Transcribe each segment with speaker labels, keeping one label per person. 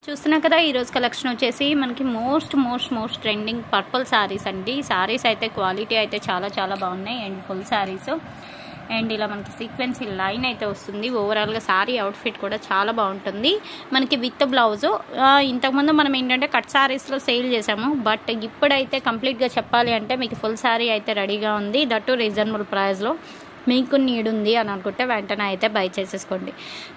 Speaker 1: చూస్తున్నా కదా ఈ రోజు కలెక్షన్ వచ్చేసి మనకి మోస్ట్ ట్రెండింగ్ పర్పుల్ సారీస్ అండి. సారీస్ అయితే క్వాలిటీ అయితే చాలా బాగున్నాయి అండ్ ఫుల్ సారీస్ అండ్ ఇలా మనకి సీక్వెన్సీ లైన్ అయితే వస్తుంది. ఓవరాల్గా సారీ అవుట్ఫిట్ కూడా చాలా బాగుంటుంది. మనకి విత్ బ్లౌజ్ ఇంతకుముందు మనం ఏంటంటే కట్ సారీస్లో సేల్ చేసాము, బట్ ఇప్పుడైతే కంప్లీట్గా చెప్పాలి అంటే మీకు ఫుల్ సారీ అయితే రెడీగా ఉంది. దట్టు రీజనబుల్ ప్రైస్లో. మీకు నీడ్ ఉంది అని అనుకుంటే వెంటనే అయితే బై చేసేసుకోండి.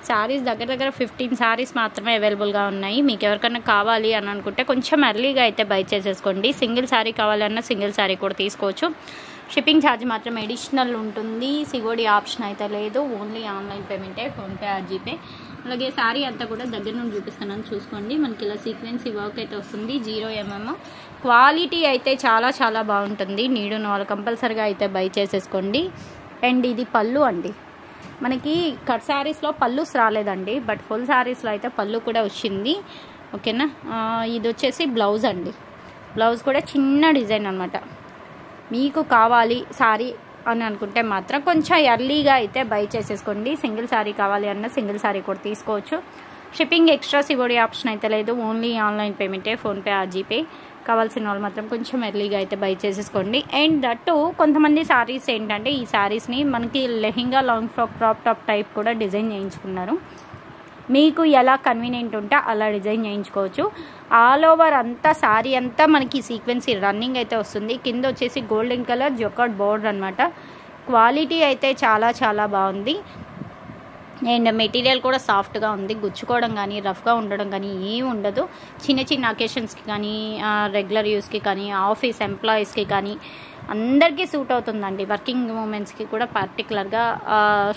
Speaker 1: శారీస్ దగ్గర 15 శారీస్ మాత్రమే అవైలబుల్గా ఉన్నాయి. మీకు ఎవరికైనా కావాలి అని అనుకుంటే కొంచెం ఎర్లీగా అయితే బై చేసేసుకోండి. సింగిల్ శారీ కావాలన్నా సింగిల్ శారీ కూడా తీసుకోవచ్చు. షిప్పింగ్ ఛార్జ్ మాత్రం అడిషనల్ ఉంటుంది. సిఓడి ఆప్షన్ అయితే లేదు. ఓన్లీ ఆన్లైన్ పేమెంటే, ఫోన్పే ఆర్ జీపే. అలాగే శారీ అంతా కూడా దగ్గర నుండి చూపిస్తున్నాను చూసుకోండి. మనకి ఇలా సీక్వెన్సీ వర్క్ అయితే వస్తుంది. 0 mm క్వాలిటీ అయితే చాలా బాగుంటుంది. నీడు వాళ్ళు కంపల్సరీగా అయితే బై చేసేసుకోండి. అండ్ ఇది పళ్ళు అండి. మనకి కట్ శారీస్లో పళ్ళుస్ రాలేదండి, బట్ ఫుల్ శారీస్లో అయితే పళ్ళు కూడా వచ్చింది. ఓకేనా. ఇది వచ్చేసి బ్లౌజ్ అండి. బ్లౌజ్ కూడా చిన్న డిజైన్ అనమాట. మీకు కావాలి శారీ అని అనుకుంటే మాత్రం కొంచెం ఎర్లీగా అయితే బై చేసేసుకోండి. సింగిల్ శారీ కావాలి అన్న సింగిల్ శారీ కూడా తీసుకోవచ్చు. షిప్పింగ్ ఎక్స్ట్రా సిఓడి ఆప్షన్ అయితే లేదు. ఓన్లీ ఆన్లైన్ పేమెంటే, ఫోన్పే ఆర్ జీపే. కావాల్సిన వాళ్ళు మాత్రం కొంచెం ఎర్లీగా అయితే బై చేసేసుకోండి. అండ్ దట్టు కొంతమంది శారీస్ ఏంటంటే ఈ శారీస్ని మనకి lehenga, long frock, crop top type కూడా డిజైన్ చేయించుకున్నారు. మీకు ఎలా కన్వీనియంట్ ఉంటే అలా డిజైన్ చేయించుకోవచ్చు. ఆల్ ఓవర్ అంతా శారీ అంతా మనకి సీక్వెన్సీ రన్నింగ్ అయితే వస్తుంది. కింద వచ్చేసి గోల్డెన్ కలర్ జొకాట్ బోర్డర్ అనమాట. క్వాలిటీ అయితే చాలా బాగుంది. అండ్ మెటీరియల్ కూడా సాఫ్ట్గా ఉంది. గుచ్చుకోవడం కానీ రఫ్గా ఉండడం కానీ ఏమి ఉండదు. చిన్న అకేషన్స్కి కానీ, రెగ్యులర్ యూస్కి కానీ, ఆఫీస్ ఎంప్లాయీస్కి కానీ అందరికీ సూట్ అవుతుందండి. వర్కింగ్ ఉమెన్స్కి కూడా పర్టికులర్గా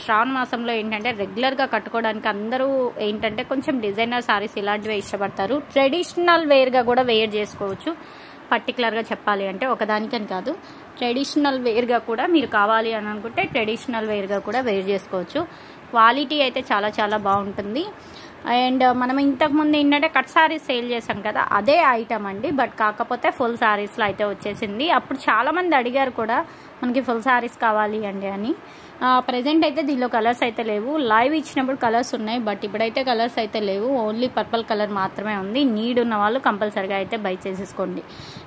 Speaker 1: శ్రావణ మాసంలో ఏంటంటే రెగ్యులర్గా కట్టుకోవడానికి అందరూ ఏంటంటే కొంచెం డిజైనర్ సారీస్ ఇలాంటివే ఇష్టపడతారు. ట్రెడిషనల్ వేర్గా కూడా వేర్ చేసుకోవచ్చు. పర్టికులర్గా చెప్పాలి అంటే ఒకదానికని కాదు, ట్రెడిషనల్ వేర్గా కూడా మీరు కావాలి అని అనుకుంటే ట్రెడిషనల్ వేర్గా కూడా వేర్ చేసుకోవచ్చు. క్వాలిటీ అయితే చాలా బాగుంటుంది. అండ్ మనం ఇంతకుముందు ఏంటంటే కట్ శారీస్ సేల్ చేసాం కదా, అదే ఐటమ్ అండి. బట్ కాకపోతే ఫుల్ శారీస్లో అయితే వచ్చేసింది. అప్పుడు చాలామంది అడిగారు కూడా మనకి ఫుల్ శారీస్ కావాలి అండి అని. ప్రజెంట్ అయితే దీనిలో కలర్స్ అయితే లేవు. లైవ్ ఇచ్చినప్పుడు కలర్స్ ఉన్నాయి, బట్ ఇప్పుడైతే కలర్స్ అయితే లేవు. ఓన్లీ పర్పుల్ కలర్ మాత్రమే ఉంది. నీడ్ ఉన్న వాళ్ళు కంపల్సరీగా అయితే బై చేసేసుకోండి.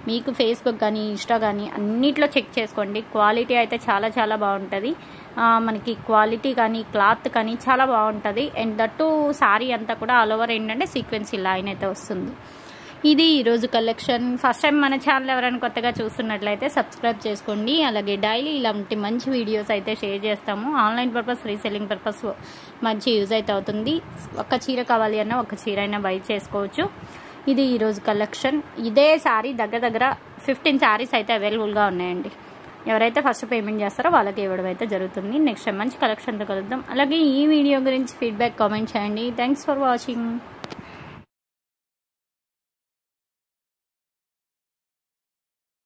Speaker 1: మీకు ఫేస్బుక్ కానీ ఇన్స్టా కానీ అన్నిట్లో చెక్ చేసుకోండి. క్వాలిటీ అయితే చాలా బాగుంటుంది. మనకి క్వాలిటీ కానీ క్లాత్ కానీ చాలా బాగుంటుంది. అండ్ దట్టు శారీ అంతా కూడా ఆల్ ఓవర్ ఏంటంటే సీక్వెన్సీ లైన్ అయితే వస్తుంది. ఇది ఈరోజు కలెక్షన్. ఫస్ట్ టైం మన ఛానల్ ఎవరైనా కొత్తగా చూస్తున్నట్లయితే సబ్స్క్రైబ్ చేసుకోండి. అలాగే డైలీ ఇలాంటి మంచి వీడియోస్ అయితే షేర్ చేస్తాము. ఆన్లైన్ పర్పస్, రీసెల్లింగ్ పర్పస్ మంచి యూజ్ అయితే అవుతుంది. ఒక చీర కావాలి అన్నా ఒక చీర అయినా బై చేసుకోవచ్చు. ఇది ఈరోజు కలెక్షన్. ఇదే శారీ దగ్గర 15 శారీస్ అయితే అవైలబుల్గా ఉన్నాయండి. ఎవరైతే ఫస్ట్ పేమెంట్ చేస్తారో వాళ్ళకి ఇవ్వడం అయితే జరుగుతుంది. నెక్స్ట్ టైం మంచి కలెక్షన్తో కలుద్దాం. అలాగే ఈ వీడియో గురించి ఫీడ్బ్యాక్ కామెంట్ చేయండి. Thanks for watching.